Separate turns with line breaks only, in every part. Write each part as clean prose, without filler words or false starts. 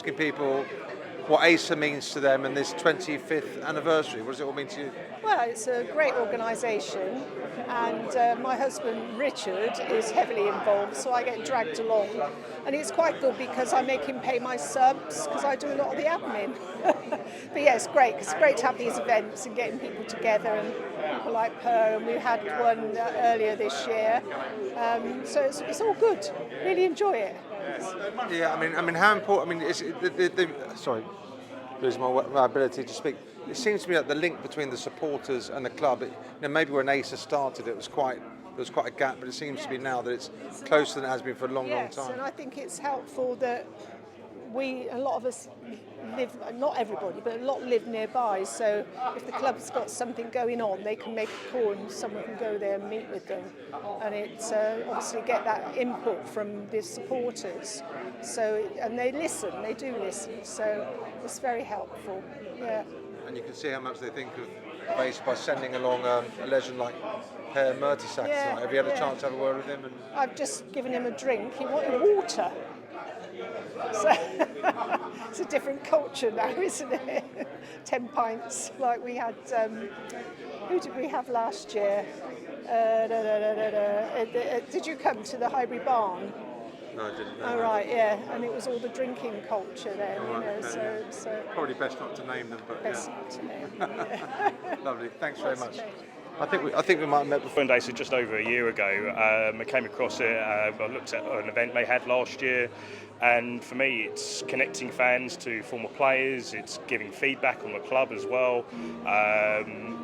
asking people what AISA means to them and this 25th anniversary. What does it all mean to you?
Well, it's a great organisation, and my husband Richard is heavily involved, so I get dragged along. And it's quite good because I make him pay my subs because I do a lot of the admin. But yeah, it's great. It's great to have these events and getting people together, and people like Per, and we had one earlier this year. So it's all good. Really enjoy it.
Yeah, I mean, how important? I mean, sorry, losing my ability to speak. It seems to me that the link between the supporters and the club, maybe when AISA started, there was quite a gap, but it seems to be now that it's closer than it has been for a long time.
Yes, and I think it's helpful that a lot of us live, not everybody, but a lot live nearby. So if the club's got something going on, they can make a call and someone can go there and meet with them. And it's obviously get that input from the supporters. So, and they do listen. So it's very helpful. Yeah.
And you can see how much they think of AISA by sending along a legend like Per Mertesacker tonight. Have you had a chance to have a word with him?
I've just given him a drink. He wanted water. So it's a different culture now, isn't it? 10 pints, like we had. Who did we have last year? Did you come to the Highbury Barn?
No, I didn't.
Oh, right, yeah, and it was all the drinking culture then, so
probably best not to name them, but
best not to name them.
Lovely, thanks very much. I think we might have met before.
AISA just over a year ago. I came across it. I looked at an event they had last year, and for me, it's connecting fans to former players. It's giving feedback on the club as well.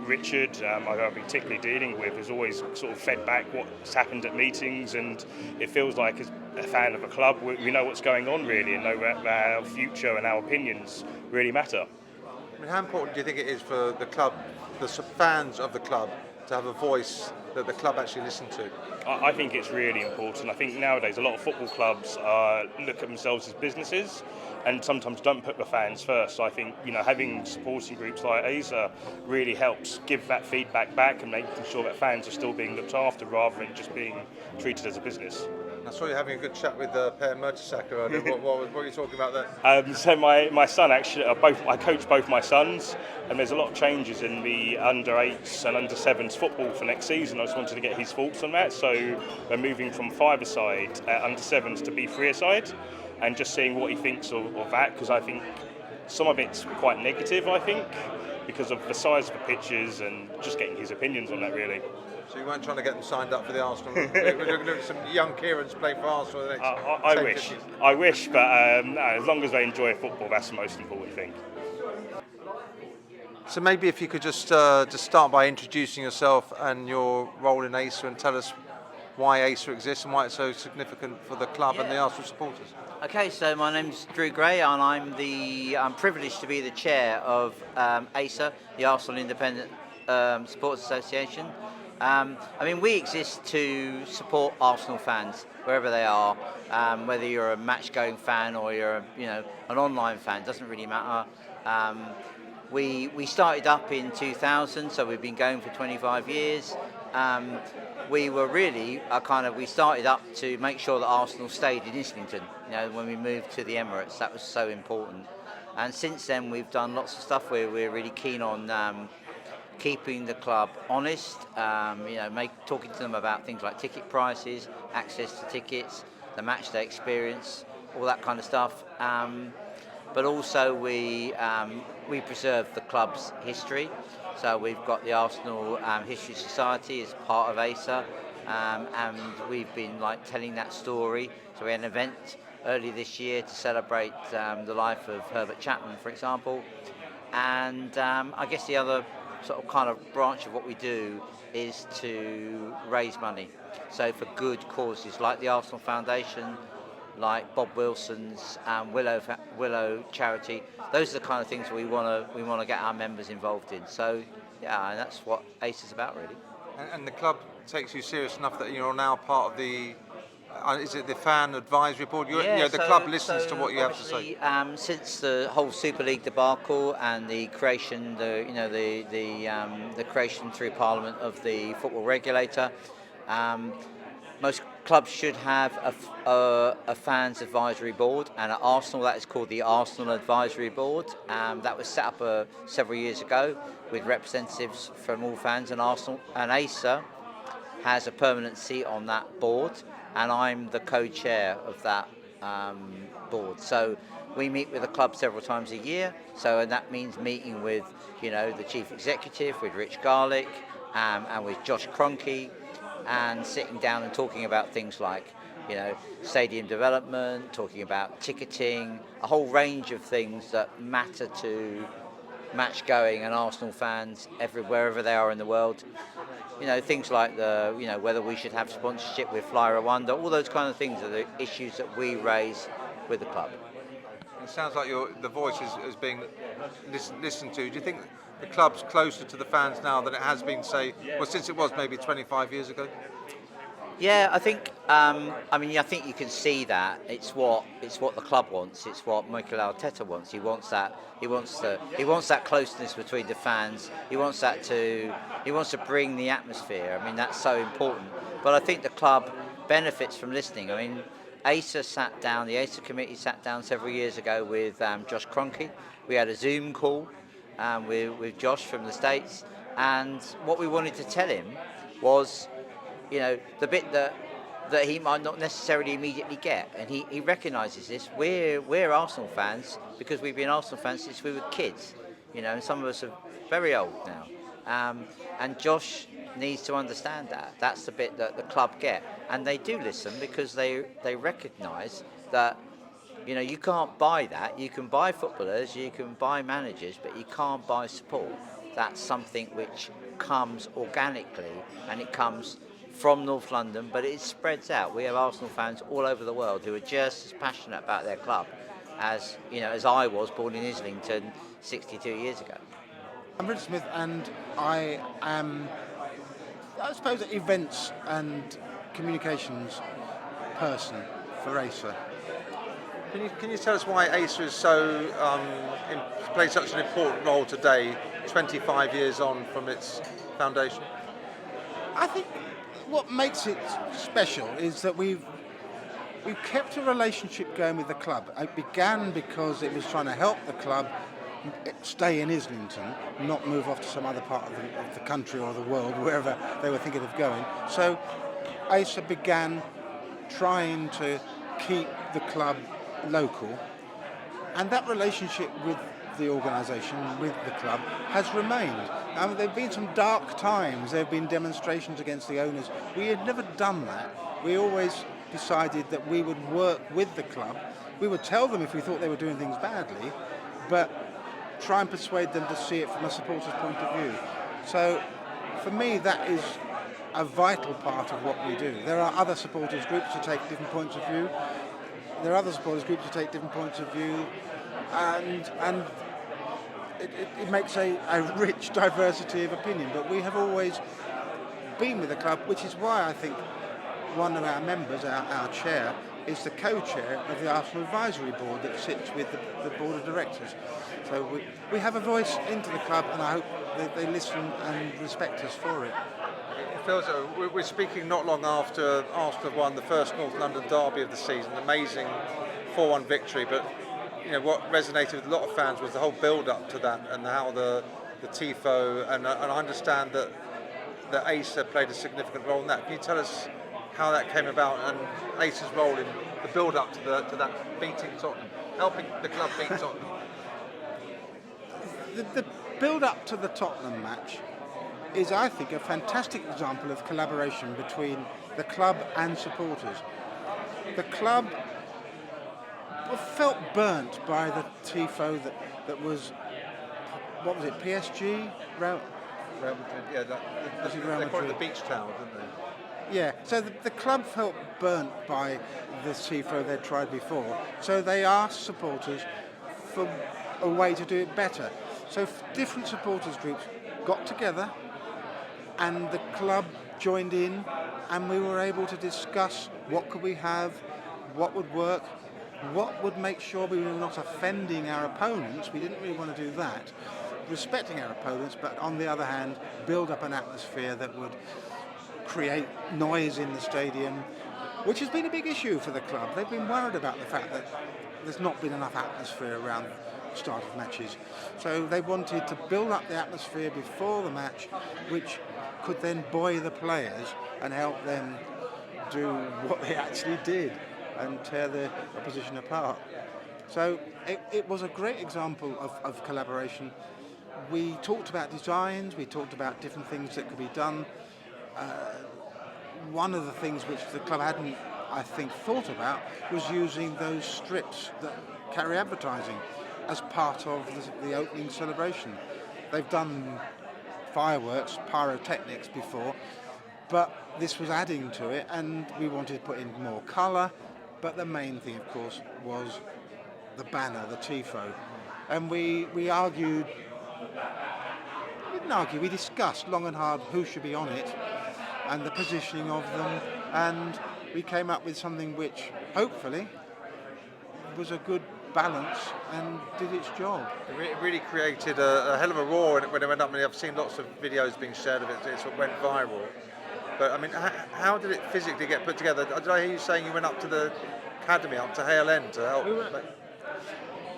Richard, I've been particularly dealing with, has always sort of fed back what's happened at meetings, and it feels like as a fan of a club, we know what's going on really, and know that our future and our opinions really matter.
I mean, how important do you think it is for the club, the fans of the club, to have a voice that the club actually listen to?
I think it's really important. I think nowadays a lot of football clubs look at themselves as businesses and sometimes don't put the fans first. So I think having supporting groups like AISA really helps give that feedback back and making sure that fans are still being looked after rather than just being treated as a business.
I saw you having a good chat with Per Mertesacker earlier. What were you talking about there?
So my son actually, I coach both my sons, and there's a lot of changes in the under-8s and under-7s football for next season. I just wanted to get his thoughts on that. So we're moving from 5-a-side under-7s to B3-a-side, and just seeing what he thinks of that, because I think some of it's quite negative, I think, because of the size of the pitches, and just getting his opinions on that really.
So you weren't trying to get them signed up for the Arsenal? We're looking at some young Kierans play for Arsenal the next
I wish, but as long as they enjoy football, that's the most important thing.
So maybe if you could just start by introducing yourself and your role in AISA, and tell us why AISA exists and why it's so significant for the club and the Arsenal supporters.
Okay, so my name's Drew Gray, and I'm privileged to be the chair of AISA, the Arsenal Independent Supporters Association. We exist to support Arsenal fans wherever they are, whether you're a match-going fan or you're an online fan, doesn't really matter. We started up in 2000, so we've been going for 25 years. We were really we started up to make sure that Arsenal stayed in Islington. When we moved to the Emirates, that was so important. And since then, we've done lots of stuff where we're really keen on keeping the club honest, talking to them about things like ticket prices, access to tickets, the match day experience, all that kind of stuff. But also we preserve the club's history. So we've got the Arsenal History Society as part of AISA, and we've been telling that story. So we had an event early this year to celebrate the life of Herbert Chapman, for example. And I guess the other sort of branch of what we do is to raise money. So for good causes like the Arsenal Foundation, like Bob Wilson's Willow charity. Those are the kind of things we want to get our members involved in. So yeah, and that's what AISA is about really.
And the club takes you serious enough that you're now part of the. Is it the fan advisory board? The club listens to what you have to say.
Since the whole Super League debacle and the creation, the creation through Parliament of the football regulator, most clubs should have a fans advisory board, and at Arsenal that is called the Arsenal Advisory Board. That was set up several years ago with representatives from all fans, and Arsenal and AISA has a permanent seat on that board, and I'm the co-chair of that board. So we meet with the club several times a year. So and that means meeting with the chief executive, with Rich Garlick, and with Josh Kroenke, and sitting down and talking about things like stadium development, talking about ticketing, a whole range of things that matter to match going and Arsenal fans wherever they are in the world. Things like whether we should have sponsorship with Fly Rwanda, all those kind of things are the issues that we raise with the club.
It sounds like the voice is being listened to. Do you think the club's closer to the fans now than it has been, since it was maybe 25 years ago?
Yeah, I think. I think you can see that it's what the club wants. It's what Mikel Arteta wants. He wants that. He wants that closeness between the fans. He wants to bring the atmosphere. I mean, that's so important. But I think the club benefits from listening. I mean, the AISA committee sat down several years ago with Josh Kroenke. We had a Zoom call with Josh from the States, and what we wanted to tell him was, the bit that he might not necessarily immediately get, and he recognises this. We're Arsenal fans because we've been Arsenal fans since we were kids, and some of us are very old now. And Josh needs to understand that. That's the bit that the club get, and they do listen because they recognise that you can't buy that. You can buy footballers, you can buy managers, but you can't buy support. That's something which comes organically, and it comes from North London, but it spreads out. We have Arsenal fans all over the world who are just as passionate about their club as I was, born in Islington 62 years ago.
I'm Richard Smith, and I am, I suppose, an events and communications person for AISA.
Can you tell us why AISA is plays such an important role today, 25 years on from its foundation?
I think what makes it special is that we've kept a relationship going with the club. It began because it was trying to help the club stay in Islington, not move off to some other part of the country or the world, wherever they were thinking of going. So AISA began trying to keep the club local, and that relationship with the organisation, with the club, has remained. There have been some dark times. There have been demonstrations against the owners. We had never done that. We always decided that we would work with the club. We would tell them if we thought they were doing things badly, but try and persuade them to see it from a supporter's point of view. So for me, that is a vital part of what we do. There are other supporters groups who take different points of view. There are other supporters groups who take different points of view, and it makes a rich diversity of opinion. But we have always been with the club, which is why I think one of our members, our chair, is the co-chair of the Arsenal Advisory Board that sits with the board of directors. So we have a voice into the club, and I hope they listen and respect us for it.
It feels we're speaking not long after Arsenal won the first North London derby of the season, an amazing 4-1 victory. But what resonated with a lot of fans was the whole build-up to that, and how the tifo, and I understand that AISA played a significant role in that. Can you tell us how that came about and AISA's role in the build-up to that beating Tottenham, helping the club beat Tottenham?
The build-up to the Tottenham match is, I think, a fantastic example of collaboration between the club and supporters. The club felt burnt by the tifo that was, what was it, PSG?
Real Madrid, yeah. They call it the beach towel, didn't they?
Yeah, so the club felt burnt by the tifo they'd tried before, so they asked supporters for a way to do it better. So different supporters groups got together, and the club joined in, and we were able to discuss what could we have, what would work, what would make sure we were not offending our opponents. We didn't really want to do that, respecting our opponents, but on the other hand, build up an atmosphere that would create noise in the stadium, which has been a big issue for the club. They've been worried about the fact that there's not been enough atmosphere around the start of matches. So they wanted to build up the atmosphere before the match, which could then buoy the players and help them do what they actually did and tear the opposition apart. So it was a great example of collaboration. We talked about designs, we talked about different things that could be done. One of the things which the club hadn't, I think, thought about was using those strips that carry advertising as part of the opening celebration. They've done fireworks, pyrotechnics before, but this was adding to it, and we wanted to put in more colour. But the main thing, of course, was the banner, the tifo. And we argued, we didn't argue, we discussed long and hard who should be on it and the positioning of them, and we came up with something which hopefully was a good balance and did its job.
It really created a hell of a roar when it went up. I mean, I've seen lots of videos being shared of it. It sort of went viral. But I mean, how did it physically get put together? Did I hear you saying you went up to the academy, up to Hale End to help?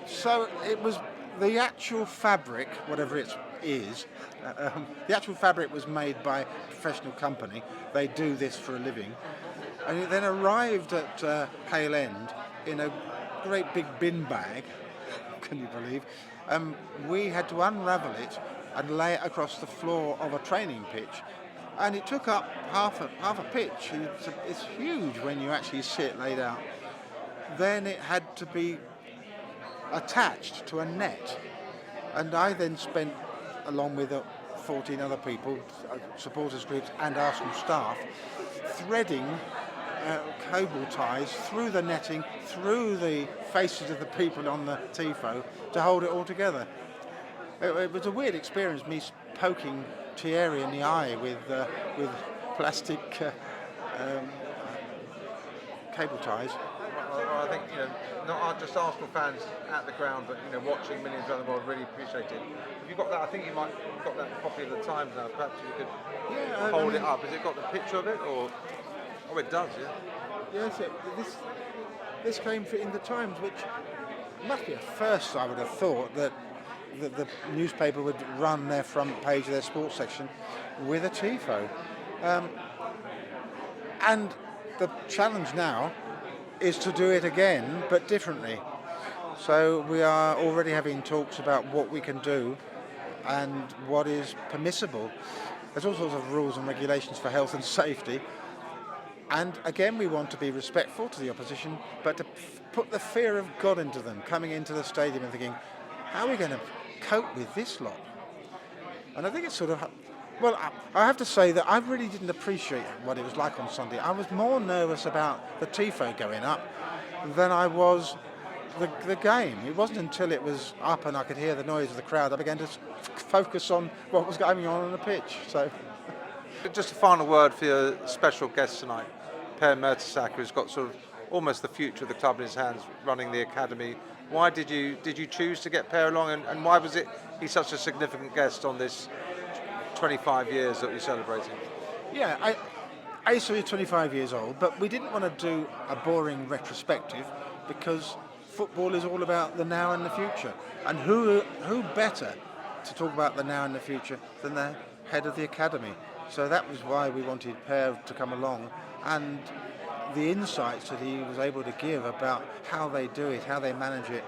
So it was the actual fabric, whatever it is, the actual fabric was made by a professional company. They do this for a living. And it then arrived at Hale End in a great big bin bag, can you believe? We had to unravel it and lay it across the floor of a training pitch. And it took up half a pitch. It's huge when you actually see it laid out. Then it had to be attached to a net. And I then spent, along with 14 other people, supporters groups and Arsenal staff, threading cable ties through the netting, through the faces of the people on the tifo to hold it all together. It was a weird experience, me poking Thierry in the eye with plastic cable ties.
Well, I think not just Arsenal fans at the ground, but watching millions around the world really appreciate it. Have you got that? I think you might have got that copy of the Times now. Perhaps you could hold it up. Has it got the picture of it, or? Oh, it does, yeah.
Yes, this came in the Times, which must be a first. I would have thought that the newspaper would run their front page of their sports section with a tifo. And the challenge now is to do it again, but differently. So we are already having talks about what we can do and what is permissible. There's all sorts of rules and regulations for health and safety. And again, we want to be respectful to the opposition, but to put the fear of God into them, coming into the stadium and thinking, how are we going to cope with this lot? And I think it's sort of, well, I have to say that I really didn't appreciate what it was like on Sunday. I was more nervous about the tifo going up than I was the game. It wasn't until it was up and I could hear the noise of the crowd I began to focus on what was going on the pitch. So,
just a final word for your special guest tonight, Per Mertesacker, who's got sort of almost the future of the club in his hands, running the academy. Why did you choose to get Per along, and why was he's such a significant guest on this 25 years that you're celebrating?
Yeah, AISA is 25 years old, but we didn't want to do a boring retrospective because football is all about the now and the future. And who better to talk about the now and the future than the head of the academy? So that was why we wanted Per to come along, and the insights that he was able to give about how they do it, how they manage it,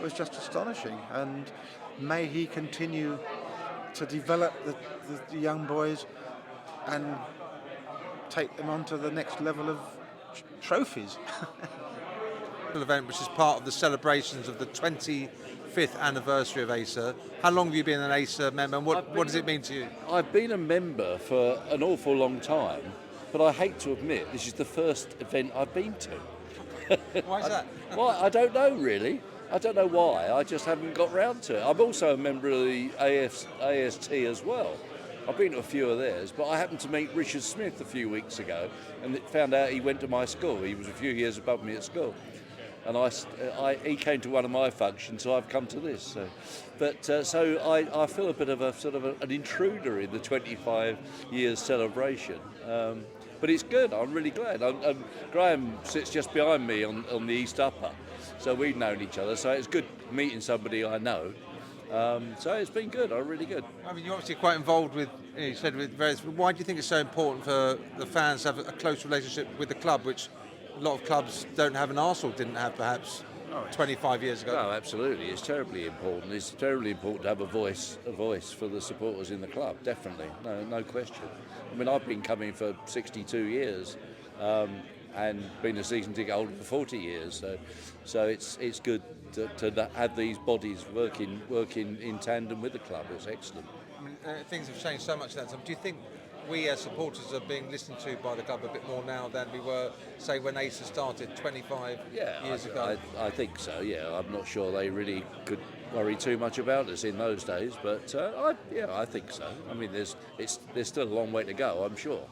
was just astonishing. And may he continue to develop the young boys and take them on to the next level of trophies.
Event which is part of the celebrations of the 25th anniversary of AISA. How long have you been an AISA member, and what does it mean to you?
I've been a member for an awful long time, but I hate to admit this is the first event I've been to.
Why is that?
Well, I don't know really. I don't know why. I just haven't got round to it. I'm also a member of the AST as well. I've been to a few of theirs, but I happened to meet Richard Smith a few weeks ago and found out he went to my school. He was a few years above me at school. And he came to one of my functions, so I've come to this. So I feel a bit of an intruder in the 25 years celebration. but it's good. I'm really glad. And Graham sits just behind me on the East Upper, so we've known each other. So it's good meeting somebody I know. So it's been good. Really good.
I mean, you're obviously quite involved with, you said with various. Why do you think it's so important for the fans to have a close relationship with the club, which a lot of clubs don't have, and Arsenal didn't have perhaps 25 years ago?
No, absolutely. It's terribly important. It's terribly important to have a voice for the supporters in the club. Definitely, no question. I mean, I've been coming for 62 years, and been a season ticket holder for 40 years. So it's good to have these bodies working in tandem with the club. It's excellent.
I mean, things have changed so much in that time. Do you think we as supporters are being listened to by the club a bit more now than we were, say, when AISA started 25 years ago?
I think so. Yeah, I'm not sure they really could worry too much about us in those days, but I think so. I mean, there's still a long way to go, I'm sure,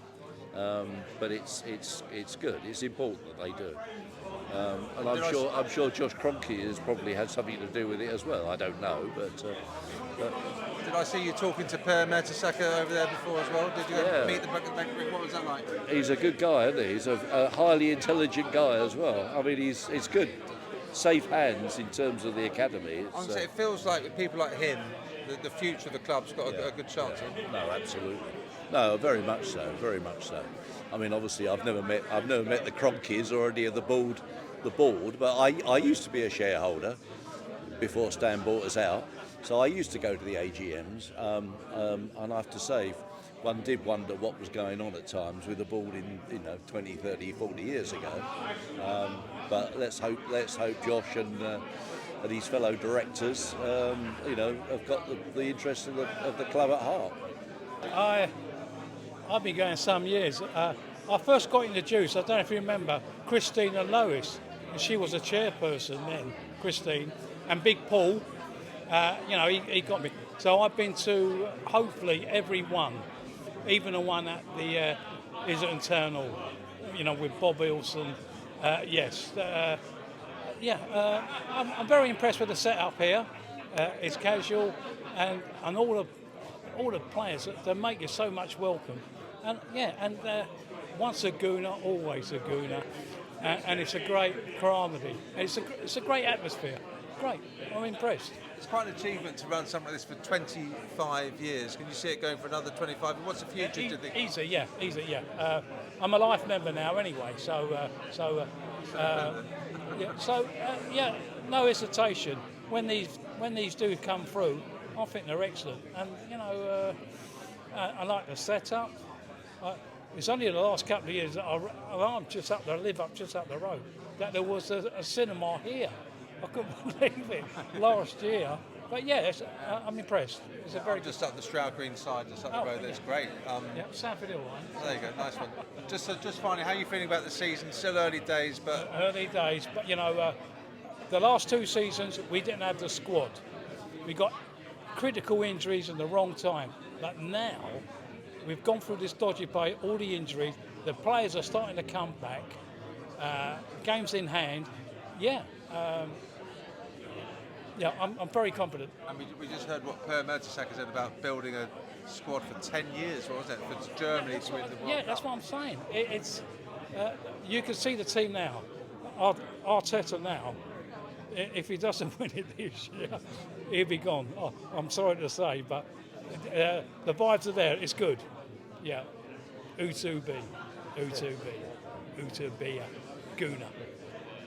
but it's good. It's important that they do, and I'm sure Josh Kroenke has probably had something to do with it as well. I don't know, but.
Did I see you talking to Per Mertesacker over there before as well? Did you meet the what was that like?
He's a good guy, isn't he? He's a highly intelligent guy as well. I mean, it's good, safe hands in terms of the academy.
Honestly, it feels like with people like him, the future of the club's got a good chance.
No, absolutely. No, very much so. Very much so. I mean, obviously, I've never met the Kroenkes or any of the board, but I used to be a shareholder before Stan bought us out. So I used to go to the AGMs, and I have to say, one did wonder what was going on at times with the board in 20, 30, 40 years ago. But let's hope Josh and his fellow directors, have got the interest of the club at heart.
I've been going some years. I first got introduced, I don't know if you remember, Christine and Lois, and she was a chairperson then, Christine, and Big Paul. He got me. So I've been to hopefully every one, even the one at the Islington Town Hall, with Bob Wilson. Yes. I'm very impressed with the setup here. It's casual, and all the players, they make you so much welcome. And once a Gooner, always a Gooner. And it's a great calamity. It's a great atmosphere. Great. I'm impressed.
It's quite an achievement to run something like this for 25 years. Can you see it going for another 25? What's the future, do you think?
Easy, yeah. I'm a life member now anyway, no hesitation. When these do come through, I think they're excellent. And, I like the setup. It's only the last couple of years that I live just up the road, that there was a cinema here. I couldn't believe it last year. But I'm impressed. It's a very
just up the Stroud Green side, just up the road. That's great.
Sanford Hill line.
There you go, nice one. Just finally, how are you feeling about the season? Still early days, but
the last two seasons we didn't have the squad. We got critical injuries in the wrong time. But now we've gone through this dodgy play, all the injuries. The players are starting to come back. Games in hand. I'm very confident.
And we just heard what Per Mertesacker said about building a squad for 10 years, what was it, for Germany to win the World Cup?
Yeah, that's what I'm saying. It's you can see the team now. Arteta now, if he doesn't win it this year, he'll be gone. I'm sorry to say, but the vibes are there. It's good. Yeah. U2B, Gooner.